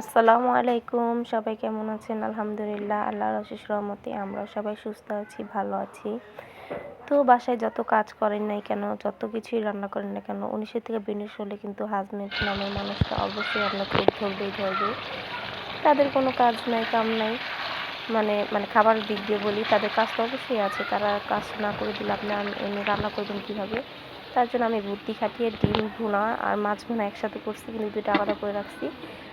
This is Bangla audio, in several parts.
আসসালামু আলাইকুম, সবাই কেমন আছেন? আলহামদুলিল্লাহ, আল্লাহর অশেষ রহমতে আমরাও সবাই সুস্থ আছি, ভালো আছি। তো বাসায় যত কাজ করেন নাই কেন, যত কিছুই রান্না করেন না কেন, 19 থেকে 20 হলে কিন্তু হাজবেন্ড নামের মানুষটা অবশ্যই রান্না করে ধরবে। তাদের কোনো কাজ নাই, কাম নাই, মানে খাবারের দিক দিয়ে বলি, তাদের কাজ তো অবশ্যই আছে। তারা কাজ না করে দিলে আপনি এমনি রান্না করবেন কীভাবে? তার জন্য আমি বুদ্ধি খাটিয়ে ডিম ভুনা আর মাছ ভুনা একসাথে করছি, কিন্তু দুইটা আলাদা করে রাখছি।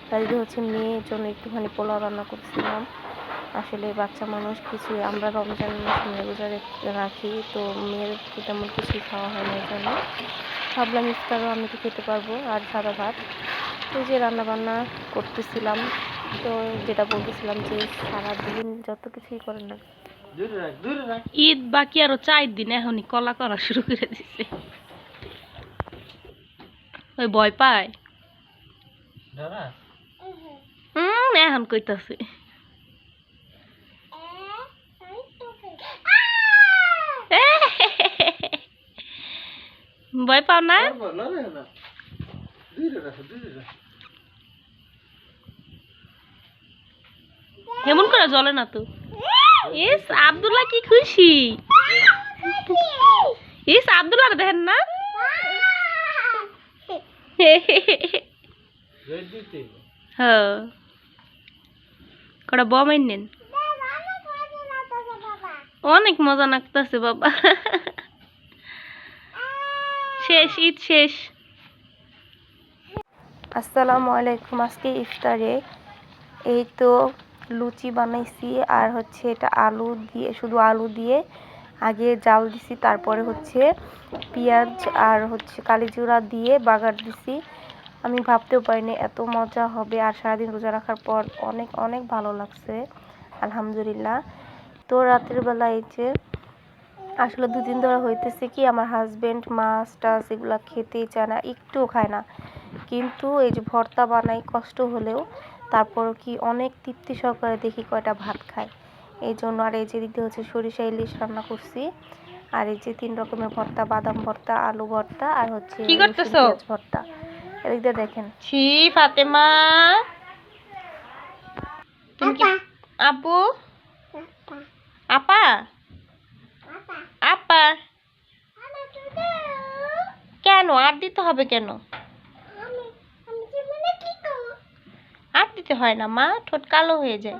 তাদের হচ্ছে মেয়ের জন্য একটুখানি পোলাও রান্না করছিলাম। আসলে বাচ্চা মানুষ কিছু, আমরা রমজান মাসে রোজা রাখি, তো মেয়ের তেমন কিছুই খাওয়া হয় না, এই জন্য ভাবলাম ইফতারও আমি তো খেতে পারবো। আর সাদা ভাত, এই যে রান্নাবান্না করতেছিলাম। তো যেটা বলতেছিলাম যে সারাদিন যত কিছুই করেন না, ঈদ বাকি আরো 4 দিন, এখনই কলা করা শুরু করে দিছে। ওই ভয় পায় এখন কইতাছে ভয় পাও না? এমন করে জ্বলে না তো। ইস আব্দুল্লাহ কি খুশি! ইস আব্দুল্লাহ দেখেন না, হ্যাঁ কটা বম নেন, অনেক মজা লাগতেছে বাবা। শেষ, ঈদ শেষ। আসসালামু আলাইকুম। আজকে ইফতারে এই তো লুচি বানাইছি, আর হচ্ছে এটা আলু দিয়ে, শুধু আলু দিয়ে আগে জাল দিছি, তারপরে হচ্ছে পেঁয়াজ আর হচ্ছে কালিজিরা দিয়ে বাগার দিছি। আমি ভাবতেও পারিনি এত মজা হবে, আর সারাদিন রোজা রাখার পর অনেক অনেক ভালো লাগছে, আলহামদুলিল্লাহ। তো রাতের বেলা এই যে আসলে 2 দিন ধরে হইতেছে কি, আমার হাজবেন্ড মাছ টাছ এগুলো খেতেই চায় না, একটুও খায় না। কিন্তু এই যে ভর্তা বানাই কষ্ট হলেও, তারপরও কি অনেক তৃপ্তি সহকারে দেখি কয়টা ভাত খায়, এই জন্য। আর এই যে দিতে হচ্ছে সরিষা ইলিশ রান্না করছি, আর এই যে 3 রকমের ভর্তা, বাদাম ভর্তা, আলু ভর্তা, আর হচ্ছে কি করতেছো? পেঁয়াজ ভর্তা। এদিক দিয়ে দেখেন। ছি ফাতেমা, তুমি কি আপু? আপা আপা কেন আর দিতে হবে কেন? আর দিতে হয় না মা, ঠোঁট কালো হয়ে যায়।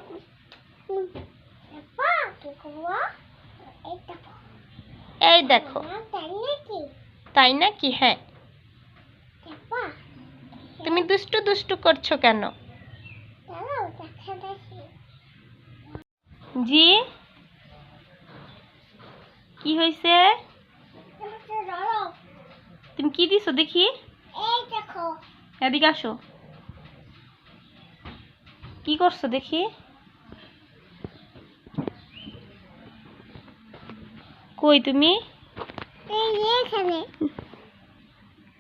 এই দেখো, তাই নাকি? হ্যাঁ। তুমি দুষ্টু দুষ্টু করছো কেন? জি কি হয়েছে? তুমি কি দিছো দেখি? এদিকে আসো, কি করছো দেখি? কই তুমি?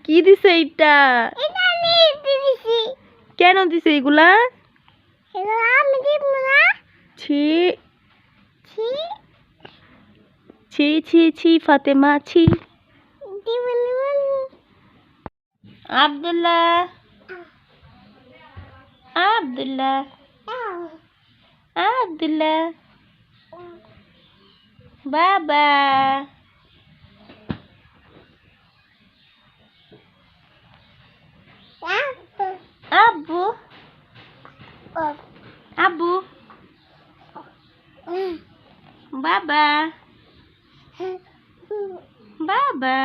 কি দিছে এইটা? কেন দিছে এইগুলা? ছি ছি ছি ছি ফাতেমা ছি। আব্দুল্লাহ আব্দুল্লাহ আব্দুল্লাহ বাবা, আব্বু আব্বু বাবা বাবা